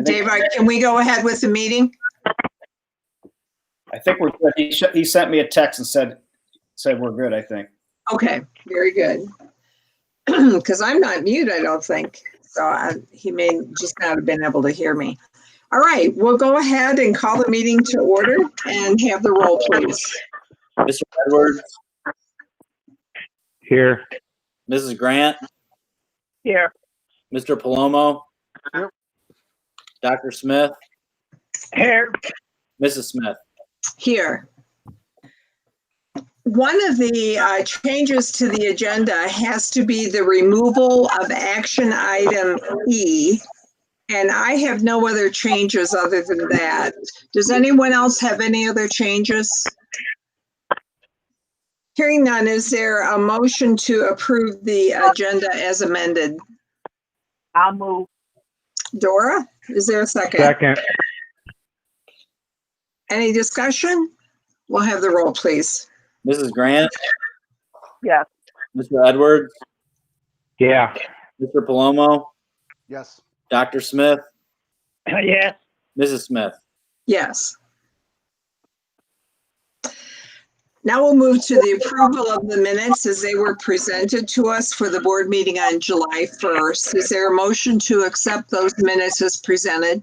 Dave, can we go ahead with the meeting? I think we're good. He sent me a text and said we're good, I think. Okay, very good. Because I'm not mute, I don't think. So he may just not have been able to hear me. All right, we'll go ahead and call the meeting to order and have the roll, please. Mr. Edwards? Here. Mrs. Grant? Here. Mr. Palomo? Here. Dr. Smith? Here. Mrs. Smith? Here. One of the changes to the agenda has to be the removal of action item E. And I have no other changes other than that. Does anyone else have any other changes? Hearing none, is there a motion to approve the agenda as amended? I'll move. Dora, is there a second? Second. Any discussion? We'll have the roll, please. Mrs. Grant? Yes. Mr. Edwards? Yeah. Mr. Palomo? Yes. Dr. Smith? Yes. Mrs. Smith? Yes. Now we'll move to the approval of the minutes as they were presented to us for the board meeting on July 1st. Is there a motion to accept those minutes as presented?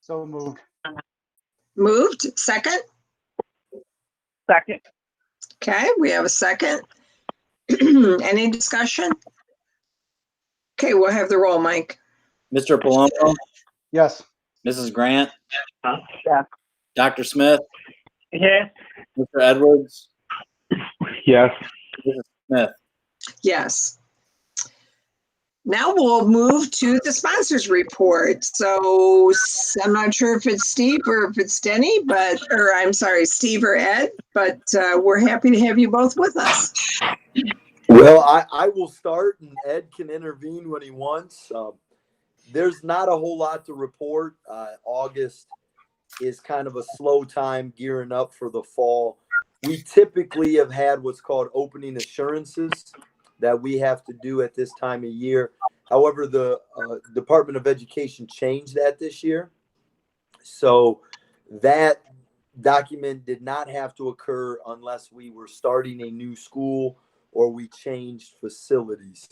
So moved. Moved. Second? Second. Okay, we have a second. Any discussion? Okay, we'll have the roll, Mike. Mr. Palomo? Yes. Mrs. Grant? Yes. Dr. Smith? Yes. Mr. Edwards? Yes. Mrs. Smith? Yes. Now we'll move to the sponsors report. So I'm not sure if it's Steve or if it's Denny, or I'm sorry, Steve or Ed, but we're happy to have you both with us. Well, I will start and Ed can intervene when he wants. There's not a whole lot to report. August is kind of a slow time gearing up for the fall. We typically have had what's called opening assurances that we have to do at this time of year. However, the Department of Education changed that this year. So that document did not have to occur unless we were starting a new school or we changed facilities,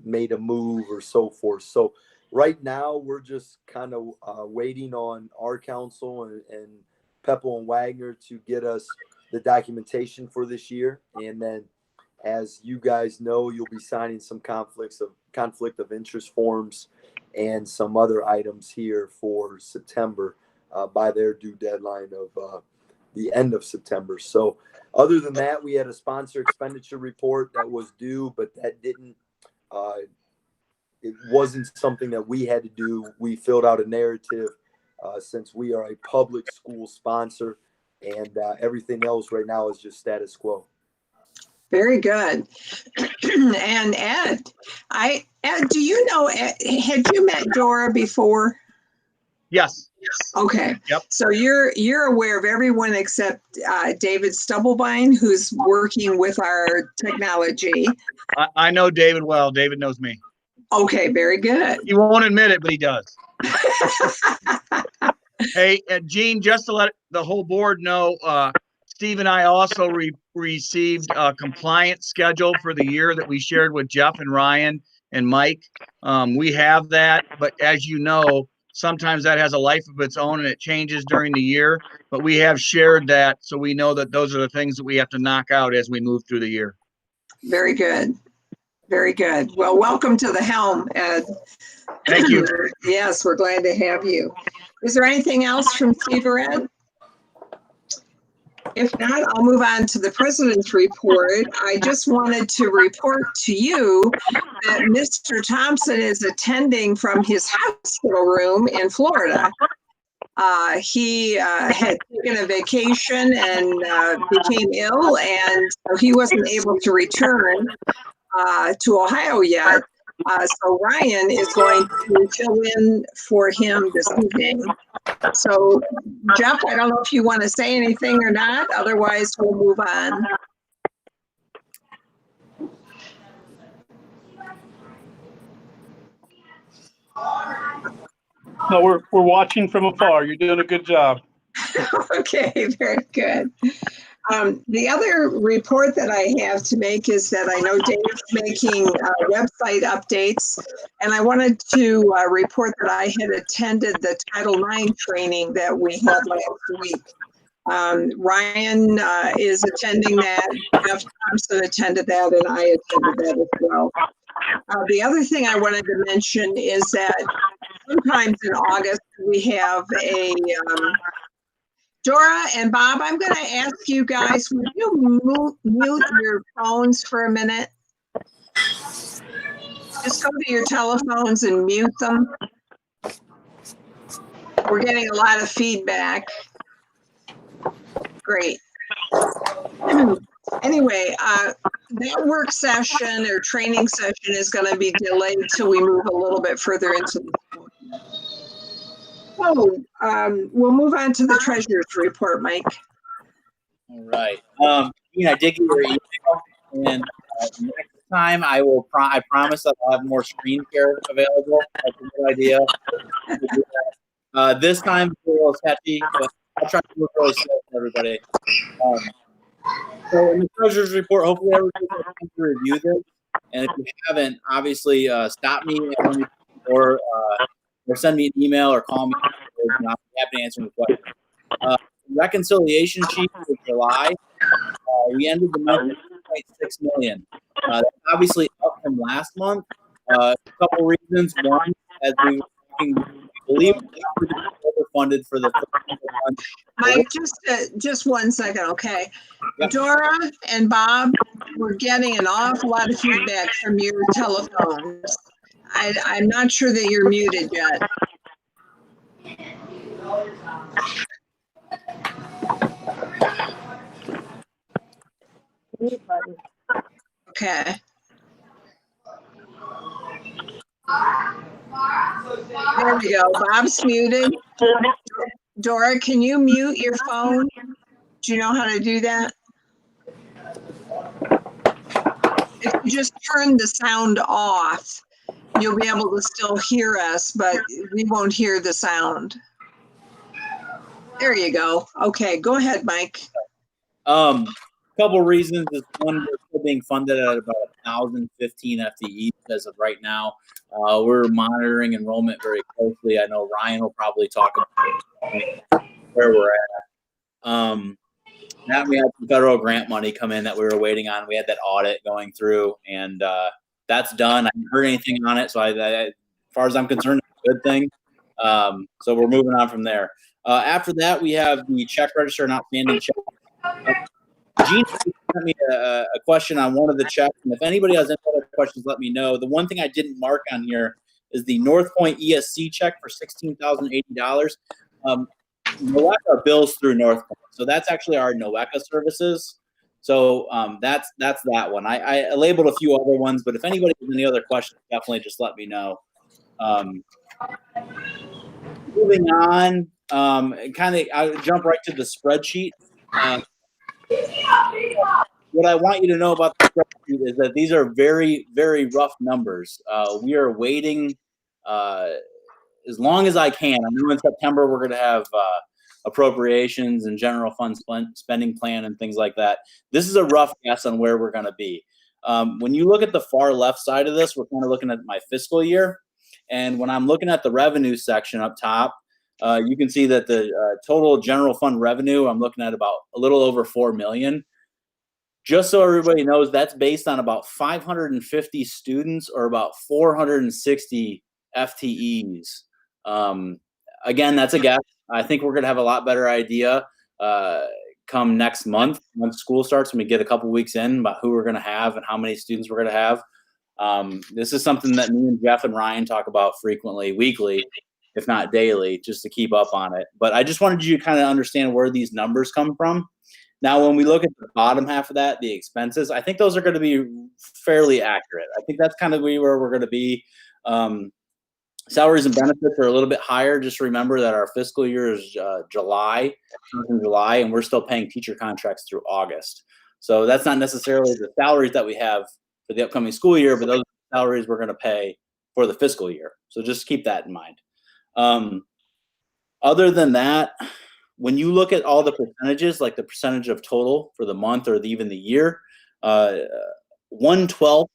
made a move or so forth. So right now we're just kind of waiting on our council and Peppel and Wagner to get us the documentation for this year. And then, as you guys know, you'll be signing some conflict of interest forms and some other items here for September by their due deadline of the end of September. So other than that, we had a sponsor expenditure report that was due, but that didn't, it wasn't something that we had to do. We filled out a narrative since we are a public school sponsor, and everything else right now is just status quo. Very good. And Ed, do you know, had you met Dora before? Yes. Okay. Yep. So you're aware of everyone except David Stubblebine, who's working with our technology. I know David well. David knows me. Okay, very good. He won't admit it, but he does. Hey, Gene, just to let the whole board know, Steve and I also received a compliance schedule for the year that we shared with Jeff and Ryan and Mike. We have that, but as you know, sometimes that has a life of its own and it changes during the year, but we have shared that, so we know that those are the things that we have to knock out as we move through the year. Very good. Very good. Well, welcome to the helm, Ed. Thank you. Yes, we're glad to have you. Is there anything else from Steve or Ed? If not, I'll move on to the president's report. I just wanted to report to you that Mr. Townsend is attending from his hospital room in Florida. He had taken a vacation and became ill, and so he wasn't able to return to Ohio yet. So Ryan is going to fill in for him this evening. So Jeff, I don't know if you want to say anything or not, otherwise we'll move on. No, we're watching from afar. You're doing a good job. Okay, very good. The other report that I have to make is that I know Dave's making website updates, and I wanted to report that I had attended the Title IX training that we had last week. Ryan is attending that, Jeff Thompson attended that, and I attended that as well. The other thing I wanted to mention is that sometimes in August we have a Dora and Bob, I'm going to ask you guys, would you mute your phones for a minute? Just go to your telephones and mute them. We're getting a lot of feedback. Great. Anyway, that work session or training session is going to be delayed till we move a little bit further into the school. So we'll move on to the treasurer's report, Mike. All right. I did get your email, and next time I promise that I'll have more screen share available. That's a good idea. This time it's a little sketchy, but I'll try to do it really slow for everybody. So in the treasurer's report, hopefully everybody has time to review this. And if you haven't, obviously stop me or send me an email or call me. I'll be happy to answer the question. Reconciliation sheet for July, we ended the month at $2.6 million. That's obviously up from last month. A couple reasons. One, as we believe we were overfunded for the first month. Mike, just 1 second, okay? Yep. Dora and Bob, we're getting an awful lot of feedback from your telephones. I'm not sure that you're muted yet. Okay. There we go. Bob's muted. Dora, can you mute your phone? Do you know how to do that? If you just turn the sound off, you'll be able to still hear us, but we won't hear the sound. There you go. Okay, go ahead, Mike. Couple reasons is one, we're still being funded at about 1,015 FTEs as of right now. We're monitoring enrollment very closely. I know Ryan will probably talk about where we're at. Now we had some federal grant money come in that we were waiting on. We had that audit going through, and that's done. I haven't heard anything on it, so as far as I'm concerned, it's a good thing. So we're moving on from there. After that, we have the check register and outstanding check. Gene sent me a question on one of the checks, and if anybody has any other questions, let me know. The one thing I didn't mark on here is the North Point ESC check for $16,080. NOECA bills through North Point, so that's actually our NOECA services. So that's that one. I labeled a few other ones, but if anybody has any other questions, definitely just let me know. Moving on, I'll jump right to the spreadsheet. What I want you to know about the spreadsheet is that these are very, very rough numbers. We are waiting as long as I can. I know in September we're going to have appropriations and general fund spending plan and things like that. This is a rough guess on where we're going to be. When you look at the far left side of this, we're kind of looking at my fiscal year. And when I'm looking at the revenue section up top, you can see that the total general fund revenue, I'm looking at about a little over $4 million. Just so everybody knows, that's based on about 550 students or about 460 FTEs. Again, that's a guess. I think we're going to have a lot better idea come next month when school starts, when we get a couple weeks in, about who we're going to have and how many students we're going to have. This is something that me and Jeff and Ryan talk about frequently, weekly, if not daily, just to keep up on it. But I just wanted you to kind of understand where these numbers come from. Now, when we look at the bottom half of that, the expenses, I think those are going to be fairly accurate. I think that's kind of where we're going to be. Salaries and benefits are a little bit higher. Just remember that our fiscal year is July, and we're still paying teacher contracts through August. So that's not necessarily the salaries that we have for the upcoming school year, but those are the salaries we're going to pay for the fiscal year. So just keep that in mind. Other than that, when you look at all the percentages, like the percentage of total for the month or even the year, 1/12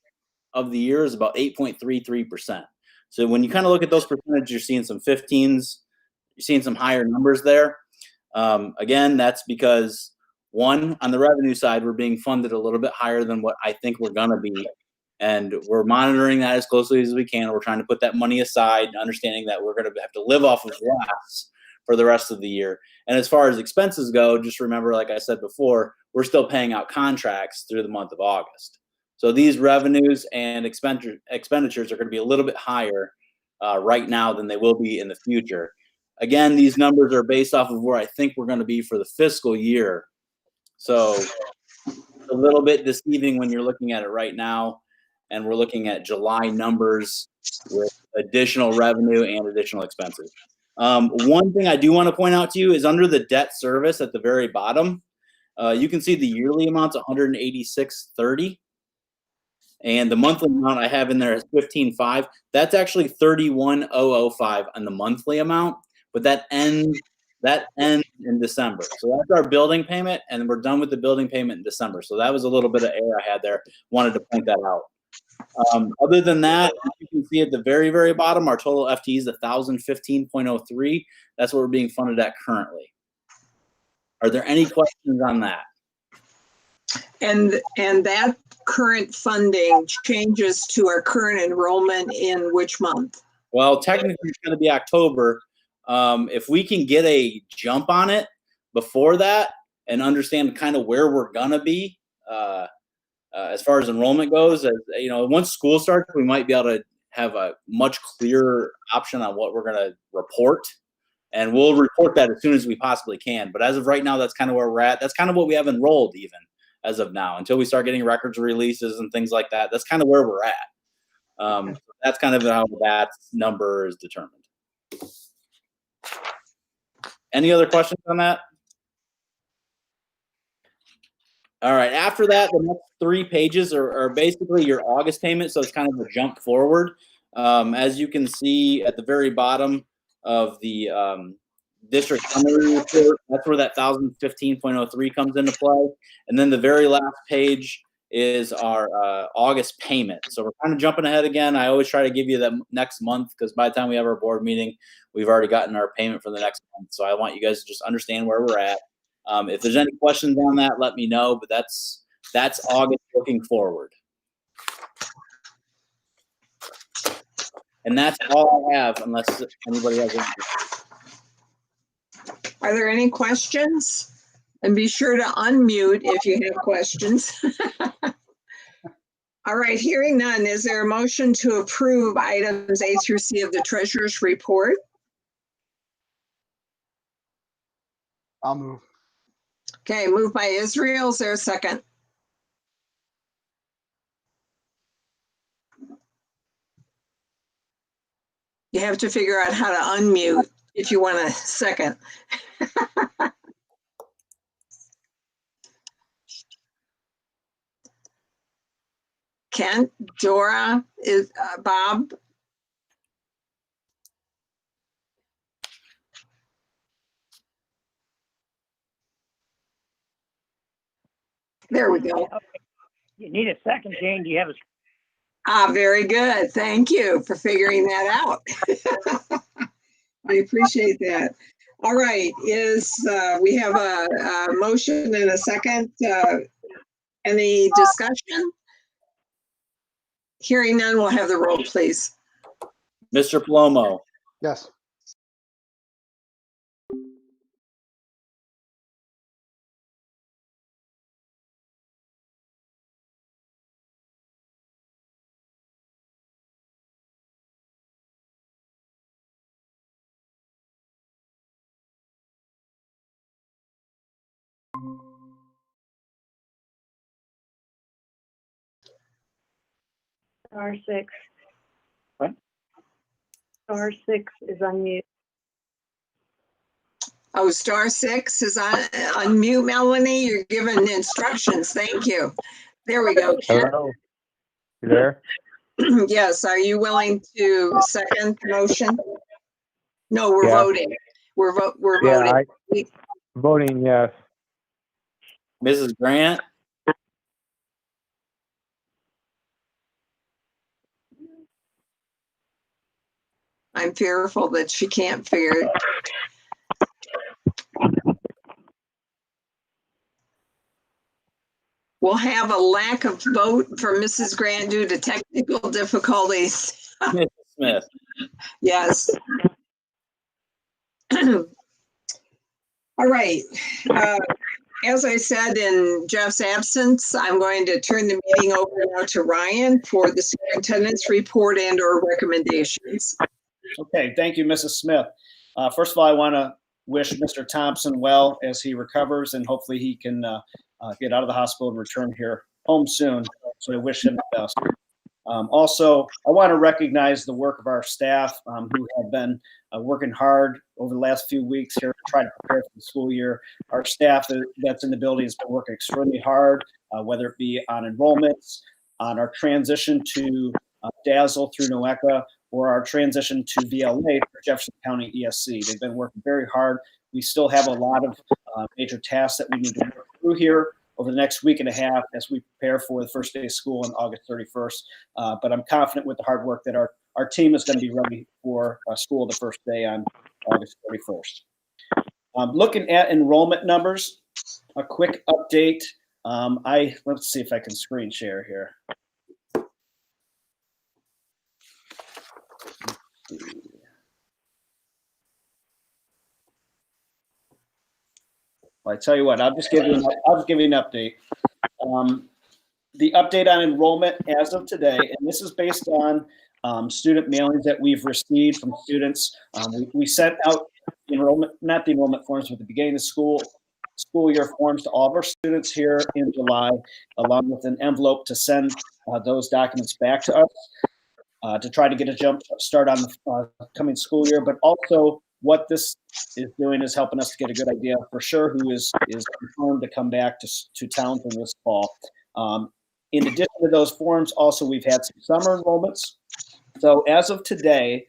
of the year is about 8.33%. So when you kind of look at those percentages, you're seeing some 15s, you're seeing some higher numbers there. Again, that's because one, on the revenue side, we're being funded a little bit higher than what I think we're gonna be. And we're monitoring that as closely as we can. We're trying to put that money aside, understanding that we're gonna have to live off of less for the rest of the year. And as far as expenses go, just remember, like I said before, we're still paying out contracts through the month of August. So these revenues and expenditures are going to be a little bit higher right now than they will be in the future. Again, these numbers are based off of where I think we're going to be for the fiscal year. So a little bit deceiving when you're looking at it right now. And we're looking at July numbers with additional revenue and additional expenses. One thing I do want to point out to you is under the debt service at the very bottom, you can see the yearly amount's $186.30. And the monthly amount I have in there is $15.5. That's actually $31,005 on the monthly amount, but that ends in December. So that's our building payment, and we're done with the building payment in December. So that was a little bit of error I had there. Wanted to point that out. Other than that, you can see at the very, very bottom, our total FTE is 1,015.03. That's what we're being funded at currently. Are there any questions on that? And that current funding changes to our current enrollment in which month? Well, technically it's going to be October. If we can get a jump on it before that and understand kind of where we're going to be as far as enrollment goes, once school starts, we might be able to have a much clearer option on what we're going to report. And we'll report that as soon as we possibly can. But as of right now, that's kind of where we're at. That's kind of what we have enrolled even as of now, until we start getting records releases and things like that. That's kind of where we're at. That's kind of how that number is determined. Any other questions on that? All right, after that, the next 3 pages are basically your August payment, so it's kind of a jump forward. As you can see at the very bottom of the district summary report, that's where that 1,015.03 comes into play. And then the very last page is our August payment. So we're kind of jumping ahead again. I always try to give you that next month, because by the time we have our board meeting, we've already gotten our payment for the next month. So I want you guys to just understand where we're at. If there's any questions on that, let me know, but that's August looking forward. And that's all I have, unless anybody has any. Are there any questions? And be sure to unmute if you have questions. All right, hearing none, is there a motion to approve items A through C of the treasurer's report? I'll move. Okay, moved by Israel. Is there a second? You have to figure out how to unmute if you want a second. Kent, Dora, is Bob? There we go. You need a second, Jane. Do you have a? Very good. Thank you for figuring that out. I appreciate that. All right, we have a motion and a second. Any discussion? Hearing none, we'll have the roll, please. Mr. Palomo, Yes. Star 6. What? Star 6 is unmute. Oh, star 6 is on unmute, Melanie. You're given instructions. Thank you. There we go. Kent. Hello. You there? Yes. Are you willing to second the motion? No, we're Yeah. voting. We're Yeah, voting. voting yes. Mrs. Grant, I'm fearful that she can't figure it. We'll have a lack of vote for Mrs. Grant due to technical difficulties. Mrs. Smith. Yes. All right. As I said in Jeff's absence, I'm going to turn the meeting over now to Ryan for the superintendent's report and or recommendations. Okay, thank you, Mrs. Smith. First of all, I want to wish Mr. Thompson well as he recovers, and hopefully he can get out of the hospital and return here home soon. So I wish him the best. Also, I want to recognize the work of our staff who have been working hard over the last few weeks here to try to prepare for the school year. Our staff that's in the building has been working extremely hard, whether it be on enrollments, on our transition to Dazzle through NOECA, or our transition to VLA for Jefferson County ESC. They've been working very hard. We still have a lot of major tasks that we need to work through here over the next week and a half as we prepare for the first day of school on August 31st. But I'm confident with the hard work that our team is going to be ready for school the first day on August 31st. Looking at enrollment numbers, a quick update. Let's see if I can screen share here. Well, I tell you what, I'll just give you an update. The update on enrollment as of today, and this is based on student mailings that we've received from students. We sent out not the enrollment forms, but the beginning of the school year forms to all of our students here in July, along with an envelope to send those documents back to us to try to get a jump start on the coming school year. But also, what this is doing is helping us to get a good idea for sure who is confirmed to come back to Townsend this fall. In addition to those forms, also we've had some summer enrollments. So as of today,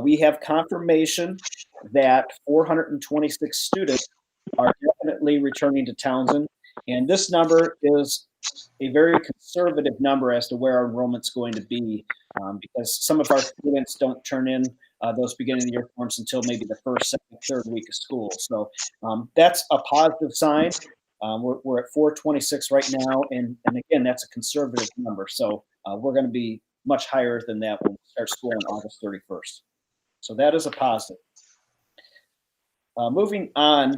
we have confirmation that 426 students are definitely returning to Townsend. And this number is a very conservative number as to where our enrollment's going to be, because some of our students don't turn in those beginning of the year forms until maybe the first, second, third week of school. So that's a positive sign. We're at 426 right now, and again, that's a conservative number. So we're going to be much higher than that when we start school on August 31st. So that is a positive. Moving on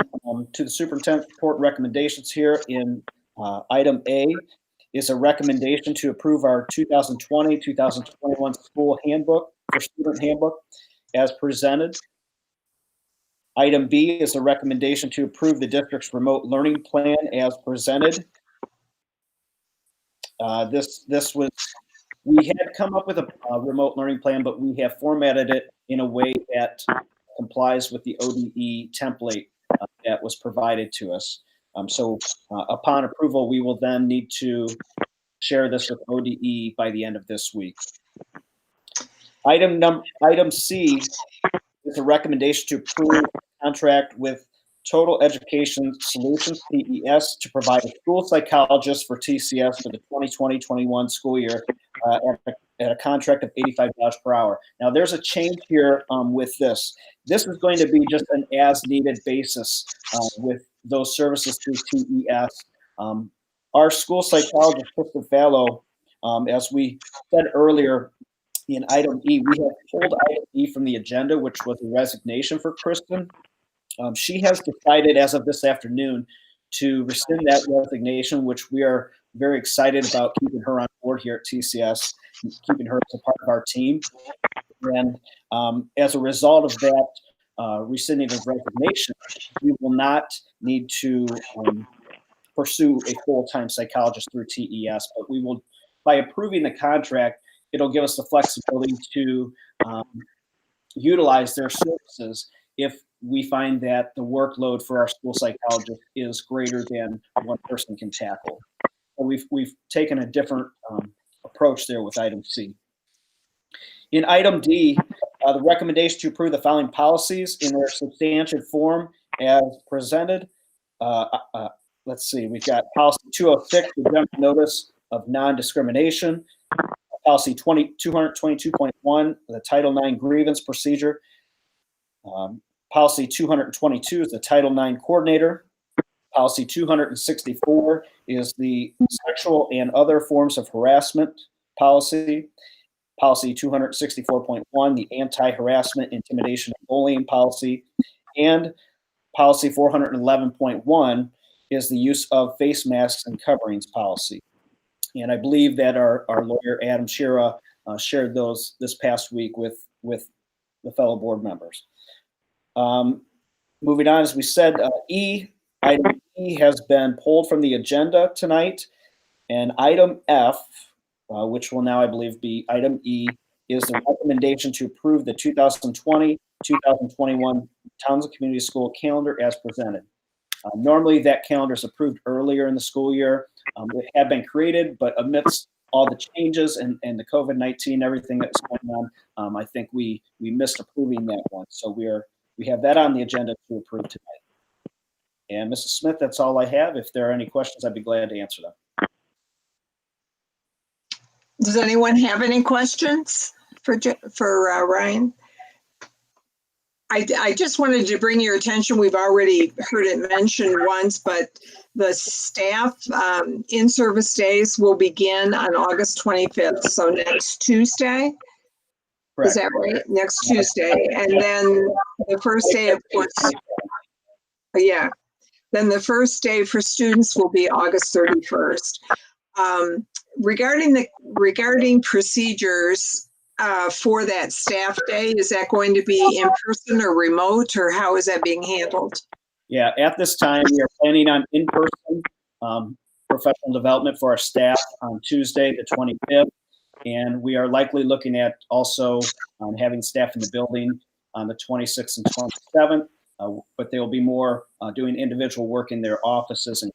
to the superintendent's report recommendations here in item A is a recommendation to approve our 2020-2021 school handbook for student handbook as presented. Item B is a recommendation to approve the district's remote learning plan as presented. We had come up with a remote learning plan, but we have formatted it in a way that complies with the ODE template that was provided to us. So upon approval, we will then need to share this with ODE by the end of this week. Item C is a recommendation to approve a contract with Total Education Solutions, TES, to provide a school psychologist for TCS for the 2020-21 school year at a contract of $85 per hour. Now, there's a change here with this. This is going to be just an as-needed basis with those services through TES. Our school psychologist, Kristen Fallow, as we said earlier in item E, we have pulled item E from the agenda, which was a resignation for Kristen. She has decided as of this afternoon to rescind that resignation, which we are very excited about keeping her on board here at TCS, keeping her as a part of our team. And as a result of that rescinding of resignation, we will not need to pursue a full-time psychologist through TES, but we will, by approving the contract, it'll give us the flexibility to utilize their services if we find that the workload for our school psychologist is greater than one person can tackle. So we've taken a different approach there with item C. In item D, The recommendation to approve the following policies in their substantive form as presented. Let's see, we've got policy 206, the general notice of non-discrimination. Policy 222.1, the Title IX grievance procedure. Policy 222 is the Title IX coordinator. Policy 264 is the sexual and other forms of harassment policy. Policy 264.1, the anti-harassment, intimidation, and bullying policy. And policy 411.1 is the use of face masks and coverings policy. And I believe that our lawyer, Adam Shira, shared those this past week with the fellow board members. Moving on, as we said, item E has been pulled from the agenda tonight. And item F, which will now, I believe, be item E, is the recommendation to approve the 2020-2021 Townsend Community School calendar as presented. Normally, that calendar is approved earlier in the school year. It had been created, but amidst all the changes and the COVID-19, everything that's going on, I think we missed approving that one. So we have that on the agenda to approve tonight. And Mrs. Smith, that's all I have. If there are any questions, I'd be glad to answer them. Does anyone have any questions for Ryan? I just wanted to bring your attention, we've already heard it mentioned once, but the staff in-service days will begin on August 25th, so next Tuesday. Correct. Is that right? Next Tuesday. And then the first day, of course, yeah. Then the first day for students will be August 31st. Regarding procedures, for that staff day, is that going to be in person or remote, or how is that being handled? Yeah, at this time, we are planning on in-person professional development for our staff on Tuesday, the 25th. And we are likely looking at also having staff in the building on the 26th and 27th, but they will be more doing individual work in their offices and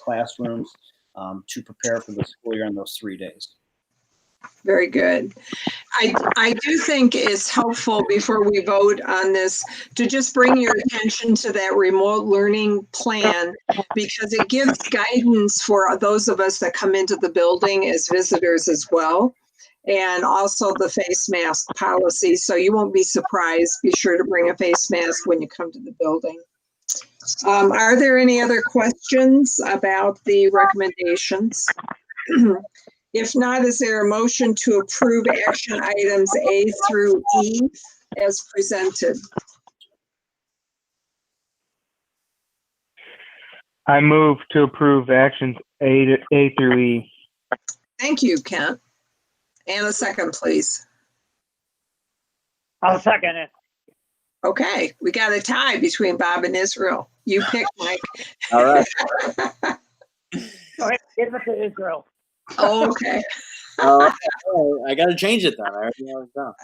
classrooms to prepare for the school year on those 3 days. Very good. I do think it's helpful before we vote on this to just bring your attention to that remote learning plan, because it gives guidance for those of us that come into the building as visitors as well, and also the face mask policy. So you won't be surprised. Be sure to bring a face mask when you come to the building. Are there any other questions about the recommendations? If not, is there a motion to approve action items A through E as presented? I move to approve actions A through E. Thank you, Kent. And a second, please. I'll second it. Okay, we got a tie between Bob and Israel. You pick, Mike. All right. Go ahead, give it to Israel. Oh, okay. I got to change it then. I already know it's done.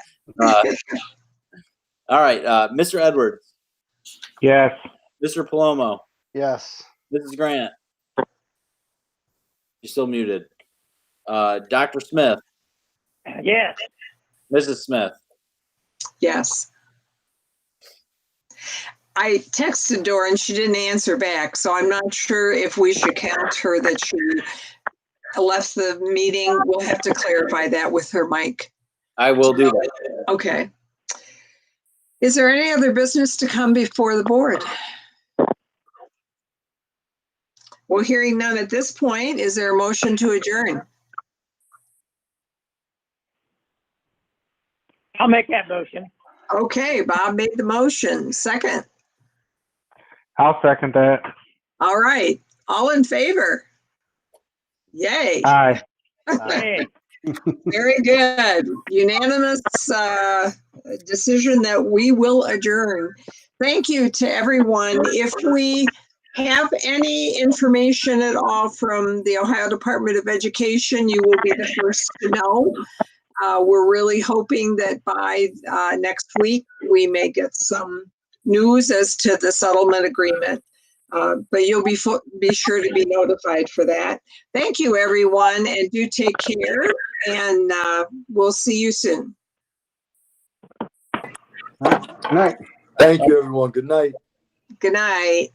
All right, Mr. Edwards, Yes. Mr. Palomo, Yes. Mrs. Grant. You're still muted. Dr. Smith, Yes. Mrs. Smith. Yes. I texted Dora and she didn't answer back, so I'm not sure if we should count her that she left the meeting. We'll have to clarify that with her mic. I will do that. Okay. Is there any other business to come before the board? Well, hearing none at this point, is there a motion to adjourn? I'll make that motion. Okay, Bob made the motion. Second. I'll second that. All right. All in favor? Yay. Aye. Hey, Very good. Unanimous decision that we will adjourn. Thank you to everyone. If we have any information at all from the Ohio Department of Education, you will be the first to know. We're really hoping that by next week, we may get some news as to the settlement agreement. But you'll be sure to be notified for that. Thank you, everyone, and do take care, and we'll see you soon. Good night. Thank you, everyone. Good night. Good night.